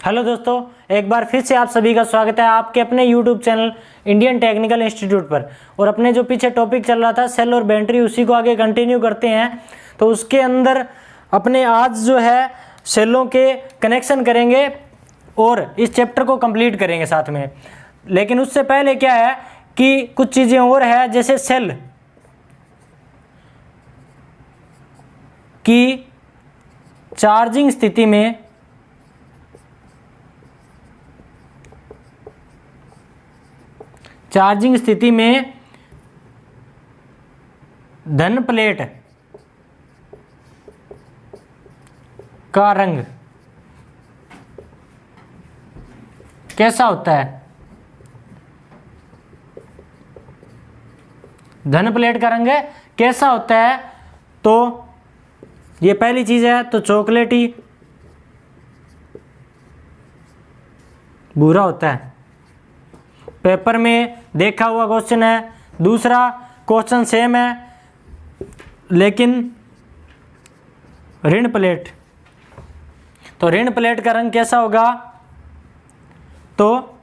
Hello दोस्तों, एक बार फिर से आप सभी का स्वागत है आपके अपने YouTube channel Indian technical institute पर। और अपने जो पीछे टॉपिक चल रहा था सेल और बैटरी, उसी को आगे कंटिन्यू करते हैं। तो उसके अंदर अपने आज जो है सेलों के कनेक्शन करेंगे और इस चैप्टर को कंप्लीट करेंगे साथ में। लेकिन उससे पहले क्या है कि कुछ चीज़ें और है, जैसे सेल की चार्जिंग स्थिति में धन प्लेट का रंग कैसा होता है। धन प्लेट का रंग कैसा होता है, तो ये पहली चीज है, तो चॉकलेटी भूरा होता है। पेपर में देखा हुआ क्वेश्चन है। दूसरा क्वेश्चन सेम है, लेकिन ऋण प्लेट, तो ऋण प्लेट का रंग कैसा होगा, तो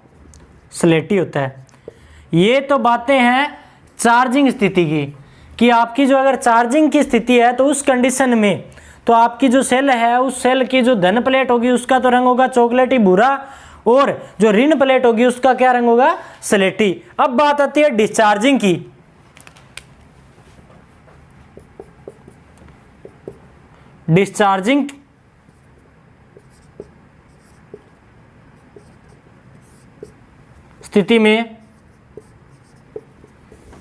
स्लेटी होता है। ये तो बातें हैं चार्जिंग स्थिति की, कि आपकी जो अगर चार्जिंग की स्थिति है तो उस कंडीशन में तो आपकी जो सेल है, उस सेल की जो धन प्लेट होगी उसका तो रंग होगा चॉकलेटी भूरा, और जो ऋण प्लेट होगी उसका क्या रंग होगा, स्लेटी। अब बात आती है डिस्चार्जिंग की। डिस्चार्जिंग स्थिति में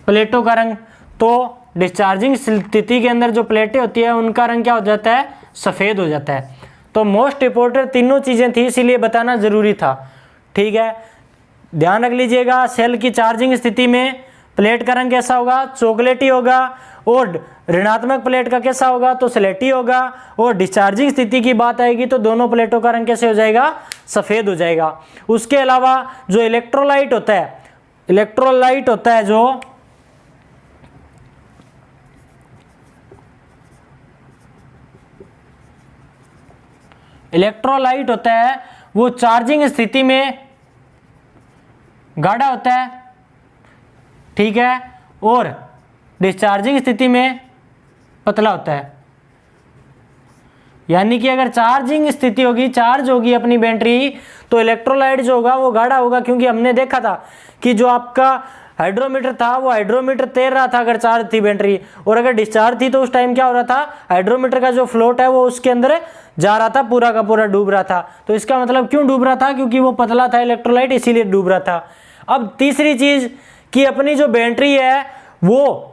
प्लेटों का रंग, तो डिस्चार्जिंग स्थिति के अंदर जो प्लेटें होती है उनका रंग क्या हो जाता है, सफ़ेद हो जाता है। तो मोस्ट इंपॉर्टेंट तीनों चीज़ें थी, इसीलिए बताना ज़रूरी था। ठीक है, ध्यान रख लीजिएगा। सेल की चार्जिंग स्थिति में प्लेट का रंग कैसा होगा, चॉकलेटी होगा, और ऋणात्मक प्लेट का कैसा होगा, तो स्लेटी होगा। और डिस्चार्जिंग स्थिति की बात आएगी तो दोनों प्लेटों का रंग कैसे हो जाएगा, सफ़ेद हो जाएगा। उसके अलावा जो इलेक्ट्रोलाइट होता है, इलेक्ट्रोलाइट होता है वो चार्जिंग स्थिति में गाढ़ा होता है, ठीक है, और डिस्चार्जिंग स्थिति में पतला होता है। यानी कि अगर चार्जिंग स्थिति होगी, चार्ज होगी अपनी बैटरी, तो इलेक्ट्रोलाइट जो होगा वो गाढ़ा होगा, क्योंकि हमने देखा था कि जो आपका हाइड्रोमीटर था वो हाइड्रोमीटर तैर रहा था अगर चार्ज थी बैटरी, और अगर डिस्चार्ज थी तो उस टाइम क्या हो रहा था, हाइड्रोमीटर का जो फ्लोट है वो उसके अंदर जा रहा था, पूरा का पूरा डूब रहा था। तो इसका मतलब क्यों डूब रहा था, क्योंकि वो पतला था इलेक्ट्रोलाइट, इसीलिए डूब रहा था। अब तीसरी चीज कि अपनी जो बैटरी है वो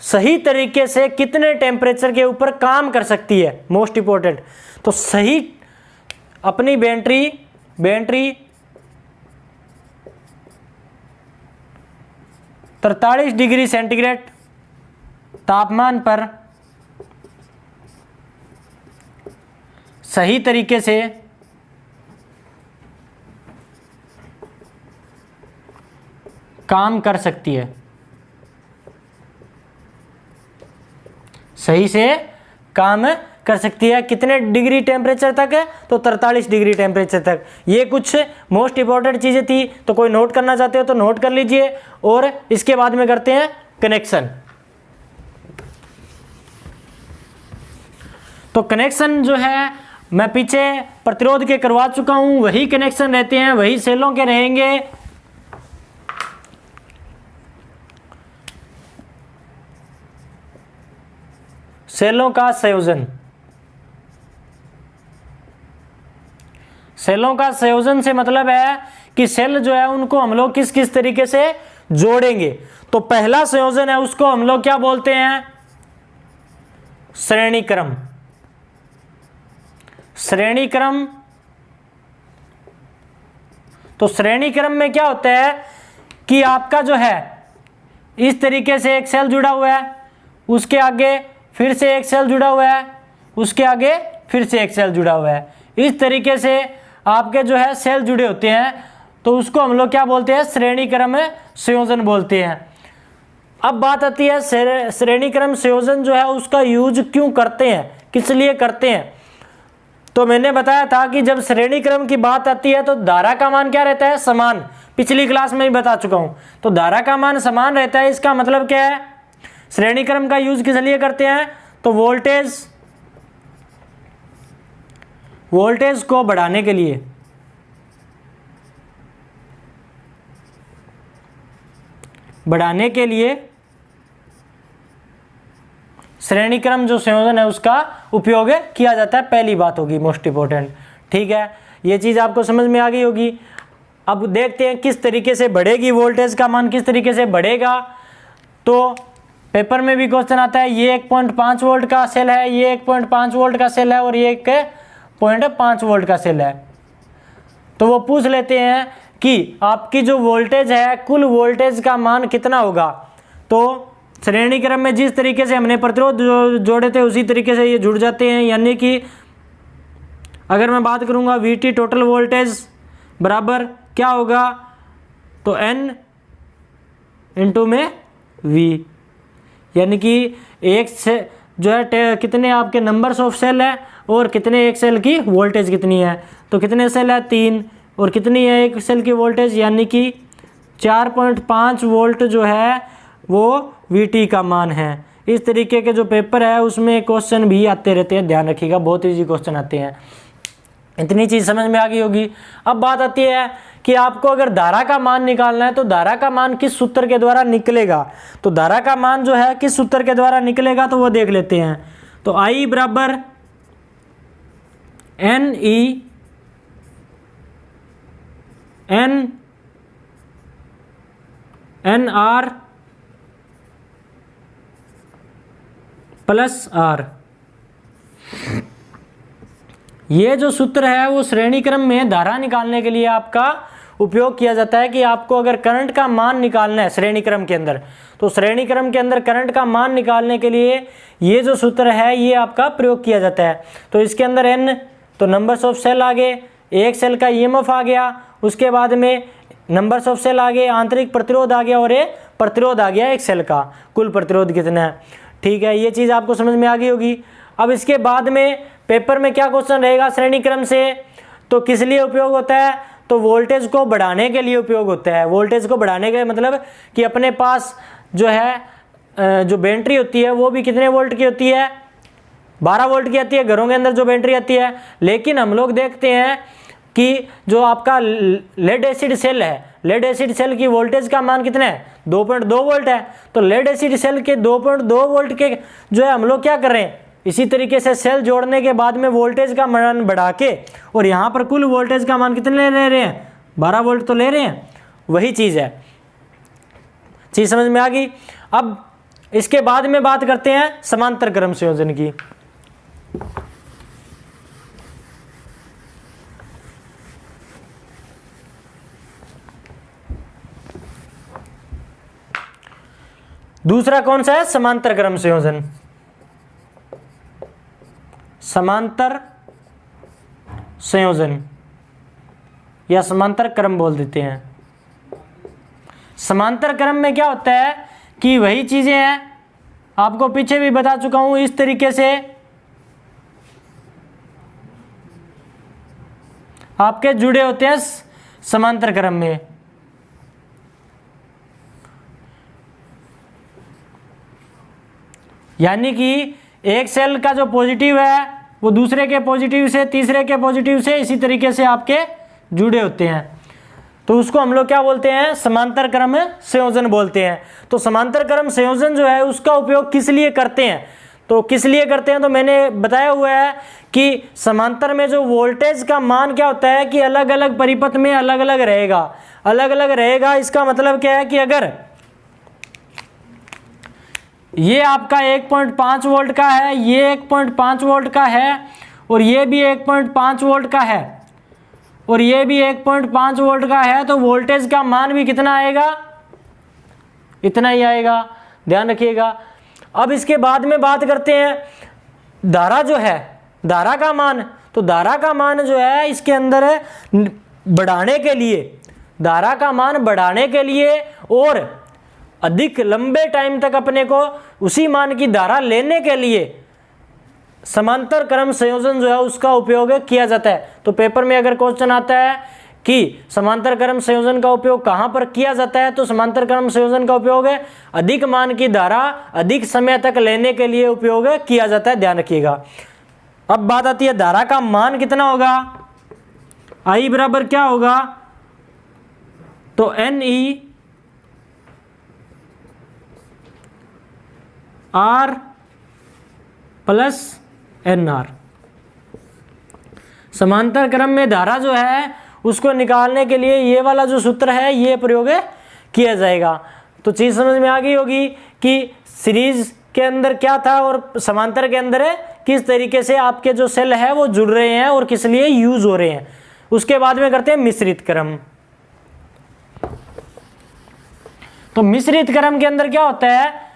सही तरीके से कितने टेम्परेचर के ऊपर काम कर सकती है, मोस्ट इंपॉर्टेंट। तो सही अपनी बैटरी 43 डिग्री सेंटीग्रेड तापमान पर सही तरीके से काम कर सकती है, सही से काम कर सकती है। कितने डिग्री टेम्परेचर तक है, तो 43 डिग्री टेम्परेचर तक। ये कुछ मोस्ट इंपॉर्टेंट चीज़ें थी, तो कोई नोट करना चाहते हो तो नोट कर लीजिए। और इसके बाद में करते हैं कनेक्शन। तो कनेक्शन जो है मैं पीछे प्रतिरोध के करवा चुका हूं, वही कनेक्शन रहते हैं, वही सेलों के रहेंगे। सेलों का संयोजन, सेलों का संयोजन से मतलब है कि सेल जो है उनको हम लोग किस किस तरीके से जोड़ेंगे। तो पहला संयोजन है उसको हम लोग क्या बोलते हैं, श्रेणी क्रम। श्रेणी क्रम, तो श्रेणी क्रम में क्या होता है कि आपका जो है इस तरीके से एक सेल जुड़ा हुआ है, उसके आगे फिर से एक सेल जुड़ा हुआ है, उसके आगे फिर से एक सेल जुड़ा हुआ है। इस तरीके से आपके जो है सेल जुड़े होते हैं, तो उसको हम लोग क्या बोलते हैं, श्रेणी क्रम संयोजन बोलते हैं। अब बात आती है श्रेणी क्रम संयोजन जो है उसका यूज क्यों करते हैं, किस लिए करते हैं। तो मैंने बताया था कि जब श्रेणी क्रम की बात आती है तो धारा का मान क्या रहता है, समान। पिछली क्लास में ही बता चुका हूं। तो धारा का मान समान रहता है, इसका मतलब क्या है, श्रेणी क्रम का यूज किस लिए करते हैं, तो वोल्टेज को बढ़ाने के लिए, श्रेणी क्रम जो संयोजन है उसका उपयोग किया जाता है, पहली बात होगी मोस्ट इंपॉर्टेंट। ठीक है, ये चीज आपको समझ में आ गई होगी। अब देखते हैं किस तरीके से बढ़ेगी वोल्टेज का मान, किस तरीके से बढ़ेगा। तो पेपर में भी क्वेश्चन आता है, ये 1.5 वोल्ट का सेल है, ये 1.5 वोल्ट का सेल है और ये 1.5 वोल्ट का सेल है। तो वो पूछ लेते हैं कि आपकी जो वोल्टेज है, कुल वोल्टेज का मान कितना होगा। तो श्रेणी क्रम में जिस तरीके से हमने प्रतिरोध जोड़े थे उसी तरीके से ये जुड़ जाते हैं, यानी कि अगर मैं बात करूंगा VT टोटल वोल्टेज बराबर क्या होगा, तो N इंटू में V, यानी कि एक से जो है कितने आपके नंबर्स ऑफ सेल है और कितने एक सेल की वोल्टेज कितनी है। तो कितने सेल है, 3, और कितनी है एक सेल की वोल्टेज, यानी कि 4.5 वोल्ट जो है वो VT का मान है। इस तरीके के जो पेपर है उसमें क्वेश्चन भी आते रहते हैं, ध्यान रखिएगा, बहुत इजी क्वेश्चन आते हैं। इतनी चीज समझ में आ गई होगी। अब बात आती है कि आपको अगर धारा का मान निकालना है तो धारा का मान किस सूत्र के द्वारा निकलेगा। तो धारा का मान जो है किस सूत्र के द्वारा निकलेगा तो वो देख लेते हैं। तो I बराबर NR प्लस R। ये जो सूत्र है वो श्रेणी क्रम में धारा निकालने के लिए आपका उपयोग किया जाता है कि आपको अगर करंट का मान निकालना है श्रेणी क्रम के अंदर, तो श्रेणी क्रम के अंदर करंट का मान निकालने के लिए ये जो सूत्र है ये आपका प्रयोग किया जाता है। तो इसके अंदर N तो नंबर्स ऑफ सेल आ गए, एक सेल का EMF आ गया, उसके बाद में नंबर्स ऑफ सेल आ गए, आंतरिक प्रतिरोध आ गया और ये प्रतिरोध आ गया एक सेल का, कुल प्रतिरोध कितना है। ठीक है, ये चीज आपको समझ में आ गई होगी। अब इसके बाद में पेपर में क्या क्वेश्चन रहेगा श्रेणी क्रम से, तो किस लिए उपयोग होता है, तो वोल्टेज को बढ़ाने के लिए उपयोग होता है। वोल्टेज को बढ़ाने के मतलब कि अपने पास जो है जो बैटरी होती है वो भी कितने वोल्ट की होती है, 12 वोल्ट की आती है घरों के अंदर जो बैटरी आती है। लेकिन हम लोग देखते हैं कि जो आपका लेड एसिड सेल है, लेड एसिड सेल की वोल्टेज का मान कितना है, 2.2 वोल्ट है। तो लेड एसिड सेल के 2.2 वोल्ट के जो है हम लोग क्या कर रहे हैं, इसी तरीके से सेल जोड़ने के बाद में वोल्टेज का मान बढ़ा के, और यहाँ पर कुल वोल्टेज का मान कितने ले रहे हैं, 12 वोल्ट तो ले रहे हैं। वही चीज है, चीज समझ में आ गई। अब इसके बाद में बात करते हैं समांतर क्रम संयोजन की। दूसरा कौन सा है, समांतर क्रम संयोजन। समांतर संयोजन या समांतर क्रम बोल देते हैं। समांतर क्रम में क्या होता है कि वही चीजें हैं, आपको पीछे भी बता चुका हूं, इस तरीके से आपके जुड़े होते हैं समांतर क्रम में। यानी कि एक सेल का जो पॉजिटिव है वो दूसरे के पॉजिटिव से, तीसरे के पॉजिटिव से, इसी तरीके से आपके जुड़े होते हैं। तो उसको हम लोग क्या बोलते हैं, समांतर क्रम संयोजन बोलते हैं। तो समांतर क्रम संयोजन जो है उसका उपयोग किस लिए करते हैं, तो किस लिए करते हैं, तो मैंने बताया हुआ है कि समांतर में जो वोल्टेज का मान क्या होता है कि अलग अलग परिपथ में अलग अलग रहेगा, अलग अलग रहेगा। इसका मतलब क्या है कि अगर ये आपका 1.5 वोल्ट का है, ये 1.5 वोल्ट का है, और ये भी 1.5 वोल्ट का है, और ये भी 1.5 वोल्ट का है, तो वोल्टेज का मान भी कितना आएगा, इतना ही आएगा, ध्यान रखिएगा। अब इसके बाद में बात करते हैं धारा जो है, धारा का मान। तो धारा का मान जो है इसके अंदर बढ़ाने के लिए, धारा का मान बढ़ाने के लिए और अधिक लंबे टाइम तक अपने को उसी मान की धारा लेने के लिए समांतर क्रम संयोजन जो है उसका उपयोग किया जाता है। तो पेपर में अगर क्वेश्चन आता है कि समांतर क्रम संयोजन का उपयोग कहां पर किया जाता है, तो समांतर क्रम संयोजन का उपयोग है अधिक मान की धारा अधिक समय तक लेने के लिए उपयोग किया जाता है, ध्यान रखिएगा। अब बात आती है धारा का मान कितना होगा, I बराबर क्या होगा, तो NE R प्लस NR। समांतर क्रम में धारा जो है उसको निकालने के लिए ये वाला जो सूत्र है ये प्रयोग किया जाएगा। तो चीज समझ में आ गई होगी कि सीरीज के अंदर क्या था और समांतर के अंदर है किस तरीके से आपके जो सेल है वो जुड़ रहे हैं और किस लिए यूज हो रहे हैं। उसके बाद में करते हैं मिश्रित क्रम। तो मिश्रित क्रम के अंदर क्या होता है,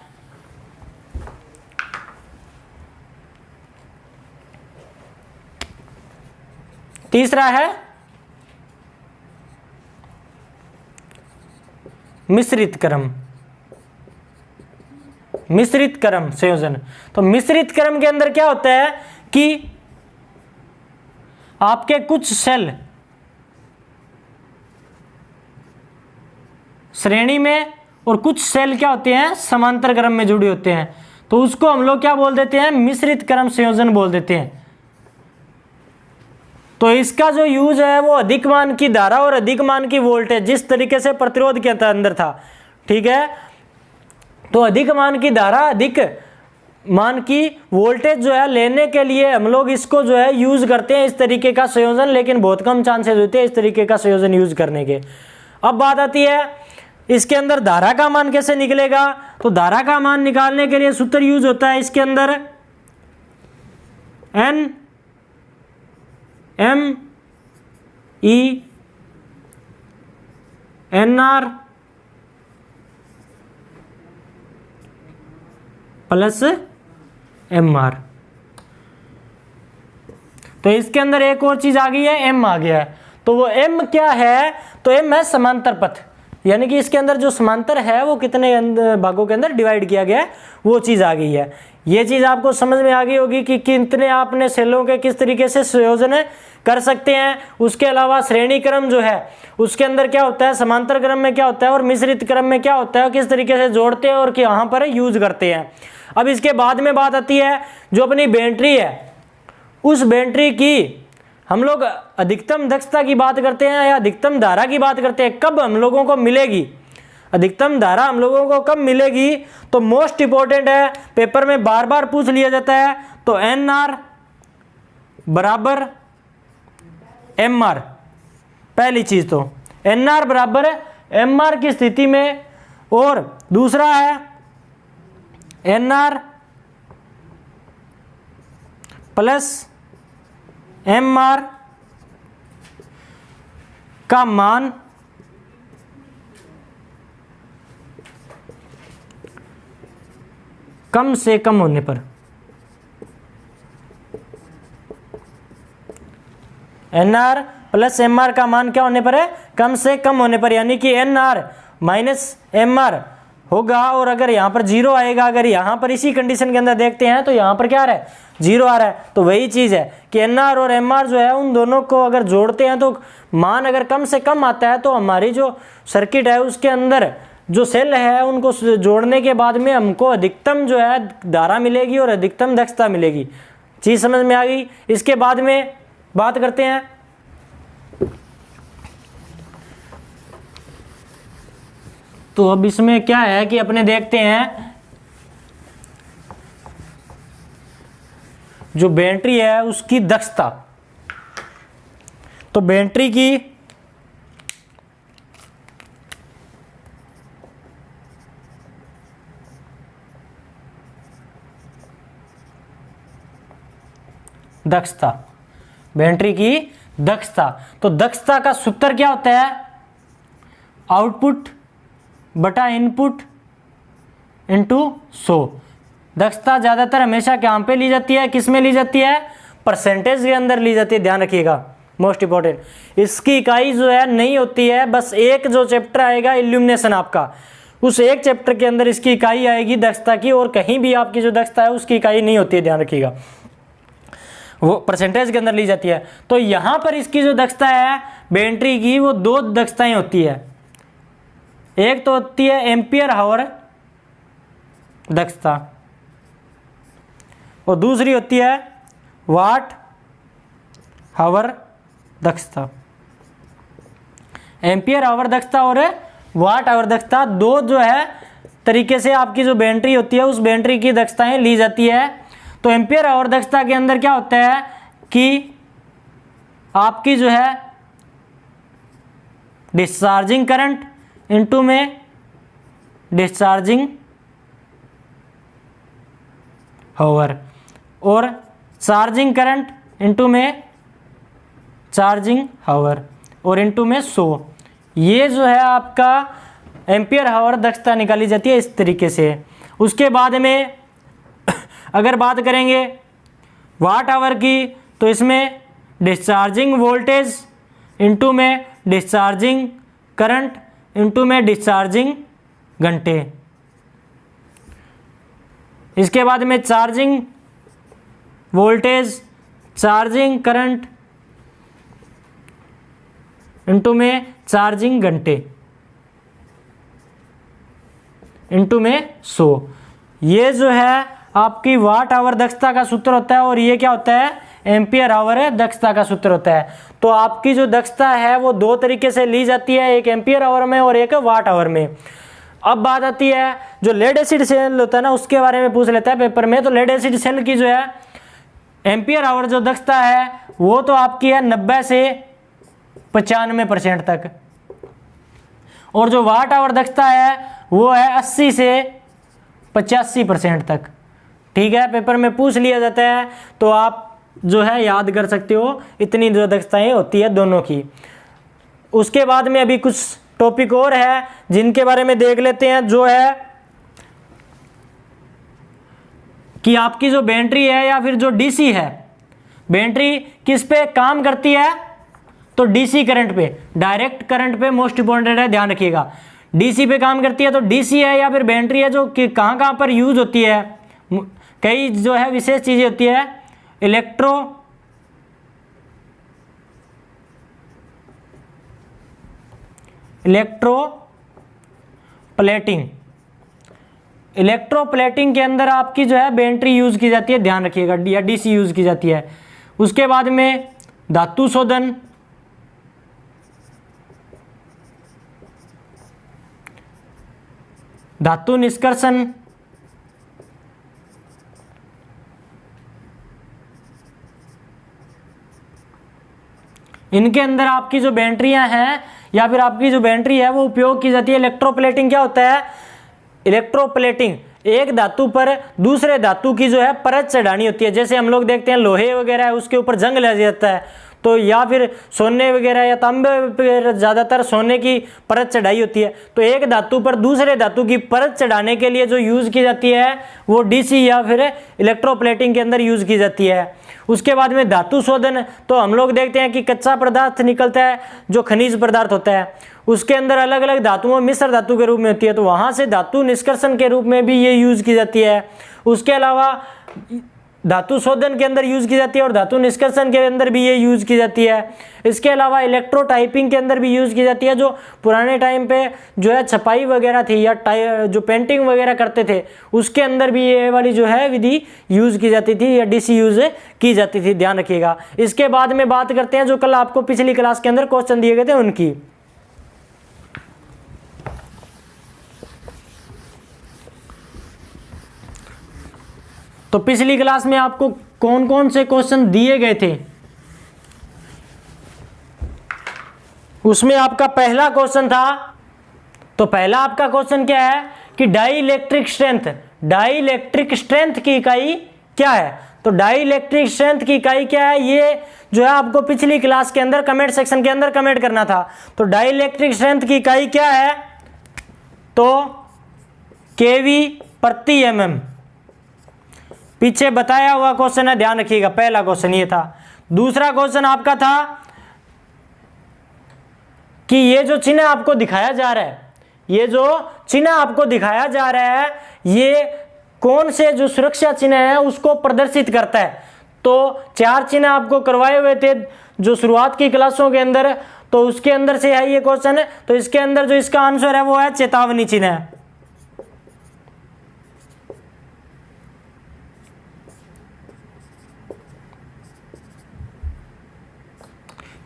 तीसरा है मिश्रित क्रम, मिश्रित क्रम संयोजन। तो मिश्रित क्रम के अंदर क्या होता है कि आपके कुछ सेल श्रेणी में और कुछ सेल क्या होते हैं समांतर क्रम में जुड़े होते हैं, तो उसको हम लोग क्या बोल देते हैं, मिश्रित क्रम संयोजन बोल देते हैं। तो इसका जो यूज है वो अधिक मान की धारा और अधिक मान की वोल्टेज, जिस तरीके से प्रतिरोध के अंदर था, ठीक है, तो अधिक मान की धारा अधिक मान की वोल्टेज जो है लेने के लिए हम लोग इसको जो है यूज करते हैं इस तरीके का संयोजन, लेकिन बहुत कम चांसेस होते हैं इस तरीके का संयोजन यूज करने के। अब बात आती है इसके अंदर धारा का मान कैसे निकलेगा, तो धारा का मान निकालने के लिए सूत्र यूज होता है इसके अंदर N M E N R plus M R। तो इसके अंदर एक और चीज आ गई है, M आ गया है। तो वो M क्या है, तो M है समांतर पथ, यानी कि इसके अंदर जो समांतर है वो कितने भागों के अंदर डिवाइड किया गया है वो चीज आ गई है। ये चीज आपको समझ में आ गई होगी कि कितने आपने सेलों के किस तरीके से संयोजन कर सकते हैं। उसके अलावा श्रेणी क्रम जो है उसके अंदर क्या होता है, समांतर क्रम में क्या होता है और मिश्रित क्रम में क्या होता है, किस तरीके से जोड़ते हैं और यहाँ पर यूज करते हैं। अब इसके बाद में बात आती है जो अपनी बैटरी है, उस बैटरी की हम लोग अधिकतम दक्षता की बात करते हैं या अधिकतम धारा की बात करते हैं, कब हम लोगों को मिलेगी, अधिकतम धारा हम लोगों को कब मिलेगी, तो मोस्ट इंपॉर्टेंट है, पेपर में बार बार पूछ लिया जाता है। तो NR बराबर MR, पहली चीज तो NR बराबर MR की स्थिति में, और दूसरा है NR प्लस MR का मान कम से कम होने पर, NR प्लस MR का मान क्या होने पर है, कम से कम होने पर, यानी कि NR माइनस MR होगा और अगर यहाँ पर 0 आएगा, अगर यहाँ पर इसी कंडीशन के अंदर देखते हैं तो यहाँ पर क्या आ रहा है, 0 आ रहा है। तो वही चीज़ है कि NR और MR जो है उन दोनों को अगर जोड़ते हैं तो मान अगर कम से कम आता है तो हमारी जो सर्किट है उसके अंदर जो सेल है उनको जोड़ने के बाद में हमको अधिकतम जो है धारा मिलेगी और अधिकतम दक्षता मिलेगी। चीज़ समझ में आ गई। इसके बाद में बात करते हैं तो अब इसमें क्या है कि अपने देखते हैं जो बैटरी है उसकी दक्षता। तो बैटरी की दक्षता, बैटरी की दक्षता, तो दक्षता का सूत्र क्या होता है, आउटपुट बटा इनपुट इंटू 100। दक्षता ज्यादातर हमेशा कहाँ पे ली जाती है, किस में ली जाती है, परसेंटेज के अंदर ली जाती है, ध्यान रखिएगा, मोस्ट इंपॉर्टेंट। इसकी इकाई जो है नहीं होती है, बस एक जो चैप्टर आएगा इल्यूमिनेशन आपका, उस एक चैप्टर के अंदर इसकी इकाई आएगी दक्षता की, और कहीं भी आपकी जो दक्षता है उसकी इकाई नहीं होती है, ध्यान रखिएगा। वो परसेंटेज के अंदर ली जाती है। तो यहां पर इसकी जो दक्षता है बैटरी की, वो दो दक्षताएं होती है। एक तो होती है एम्पियर हावर दक्षता और दूसरी होती है वाट हावर दक्षता। एम्पियर आवर दक्षता और वाट आवर दक्षता दो जो है तरीके से आपकी जो बैटरी होती है उस बैटरी की दक्षताएं ली जाती है। तो एम्पियर आवर दक्षता के अंदर क्या होता है कि आपकी जो है डिस्चार्जिंग करंट इनटू में डिस्चार्जिंग हावर और चार्जिंग करंट इनटू में चार्जिंग हावर और इनटू में 100, ये जो है आपका एम्पियर हावर दक्षता निकाली जाती है इस तरीके से। उसके बाद में अगर बात करेंगे वाट आवर की, तो इसमें डिस्चार्जिंग वोल्टेज इनटू में डिस्चार्जिंग करंट इनटू में डिस्चार्जिंग घंटे। इसके बाद में charging voltage charging current into में चार्जिंग घंटे इनटू में 100, ये जो है आपकी वाट आवर दक्षता का सूत्र होता है और ये क्या होता है एम्पियर आवर दक्षता का सूत्र होता है। तो आपकी जो दक्षता है वो दो तरीके से ली जाती है, एक एम्पियर आवर में और एक वाट आवर में। अब बात आती है जो लेड एसिड सेल होता है ना, उसके बारे में पूछ लेता है पेपर में। तो लेड एसिड सेल की जो है एम्पियर आवर जो दक्षता है वो तो आपकी है 90 से 95% तक, और जो वाट आवर दक्षता है वो है 80 से 85% तक। ठीक है, पेपर में पूछ लिया जाता है तो आप जो है याद कर सकते हो, इतनी जो दक्षताएं होती है दोनों की। उसके बाद में अभी कुछ टॉपिक और है जिनके बारे में देख लेते हैं, जो है कि आपकी जो बैटरी है या फिर जो डीसी है, बैटरी किस पे काम करती है, तो डीसी करंट पे, डायरेक्ट करंट पे मोस्ट इंपॉर्टेंट है, ध्यान रखिएगा। डीसी पे काम करती है तो डीसी है या फिर बैटरी है जो कि कहाँ कहाँ पर यूज होती है, कई जो है विशेष चीजें होती है। इलेक्ट्रोप्लेटिंग के अंदर आपकी जो है बैटरी यूज की जाती है, ध्यान रखिएगा, या डीसी यूज की जाती है। उसके बाद में धातु शोधन, धातु निष्कर्षण, इनके अंदर आपकी जो बैटरियां हैं या फिर आपकी जो बैटरी है वो उपयोग की जाती है। इलेक्ट्रोप्लेटिंग क्या होता है, इलेक्ट्रोप्लेटिंग एक धातु पर दूसरे धातु की जो है परत चढ़ानी होती है। जैसे हम लोग देखते हैं लोहे वगैरह है उसके ऊपर जंग लग जाता है, तो या फिर सोने वगैरह या तांबे पर ज़्यादातर सोने की परत चढ़ाई होती है। तो एक धातु पर दूसरे धातु की परत चढ़ाने के लिए जो यूज़ की जाती है वो डीसी या फिर इलेक्ट्रोप्लेटिंग के अंदर यूज़ की जाती है। उसके बाद में धातु शोधन, तो हम लोग देखते हैं कि कच्चा पदार्थ निकलता है जो खनिज पदार्थ होता है, उसके अंदर अलग अलग धातुओं मिश्र धातु के रूप में होती है, तो वहाँ से धातु निष्कर्षण के रूप में भी ये यूज़ की जाती है। उसके अलावा धातु शोधन के अंदर यूज की जाती है और धातु निष्कर्षण के अंदर भी ये यूज की जाती है। इसके अलावा इलेक्ट्रोटाइपिंग के अंदर भी यूज की जाती है, जो पुराने टाइम पे जो है छपाई वगैरह थी या जो पेंटिंग वगैरह करते थे उसके अंदर भी ये वाली जो है विधि यूज की जाती थी या डीसी यूज की जाती थी, ध्यान रखिएगा। इसके बाद में बात करते हैं जो कल आपको पिछली क्लास के अंदर क्वेश्चन दिए गए थे उनकी। तो पिछली क्लास में आपको कौन कौन से क्वेश्चन दिए गए थे, उसमें आपका पहला क्वेश्चन था। तो पहला आपका क्वेश्चन क्या है कि डाइइलेक्ट्रिक स्ट्रेंथ की इकाई क्या है। तो डाइइलेक्ट्रिक स्ट्रेंथ की इकाई क्या है, ये जो है आपको पिछली क्लास के अंदर कमेंट सेक्शन के अंदर कमेंट करना था। तो डाइइलेक्ट्रिक स्ट्रेंथ की इकाई क्या है, तो केवी प्रति एमएम, पीछे बताया हुआ क्वेश्चन है, ध्यान रखिएगा। पहला क्वेश्चन ये था। दूसरा क्वेश्चन आपका था कि ये जो चिन्ह आपको दिखाया जा रहा है, ये जो चिन्ह आपको दिखाया जा रहा है, ये कौन से जो सुरक्षा चिन्ह है उसको प्रदर्शित करता है। तो 4 चिन्ह आपको करवाए हुए थे जो शुरुआत की क्लासों के अंदर, तो उसके अंदर से है ये क्वेश्चन। तो इसके अंदर जो इसका आंसर है वो है चेतावनी चिन्ह है।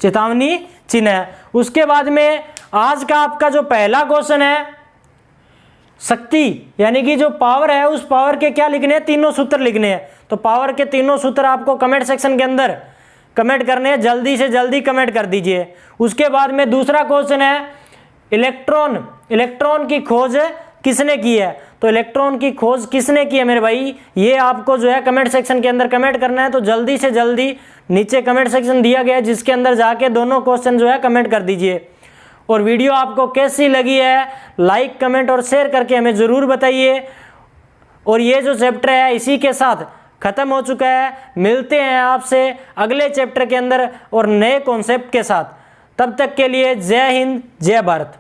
चेतावनी चिन्ह है। उसके बाद में आज का आपका जो पहला क्वेश्चन है, शक्ति यानी कि जो पावर है, उस पावर के क्या लिखने हैं, तीनों सूत्र लिखने हैं। तो पावर के तीनों सूत्र आपको कमेंट सेक्शन के अंदर कमेंट करने हैं, जल्दी से जल्दी कमेंट कर दीजिए। उसके बाद में दूसरा क्वेश्चन है इलेक्ट्रॉन की खोज किसने की है। तो इलेक्ट्रॉन की खोज किसने की है मेरे भाई, ये आपको जो है कमेंट सेक्शन के अंदर कमेंट करना है। तो जल्दी से जल्दी नीचे कमेंट सेक्शन दिया गया है, जिसके अंदर जाके दोनों क्वेश्चन जो है कमेंट कर दीजिए। और वीडियो आपको कैसी लगी है लाइक कमेंट और शेयर करके हमें ज़रूर बताइए। और ये जो चैप्टर है इसी के साथ खत्म हो चुका है। मिलते हैं आपसे अगले चैप्टर के अंदर और नए कॉन्सेप्ट के साथ। तब तक के लिए जय हिंद, जय भारत।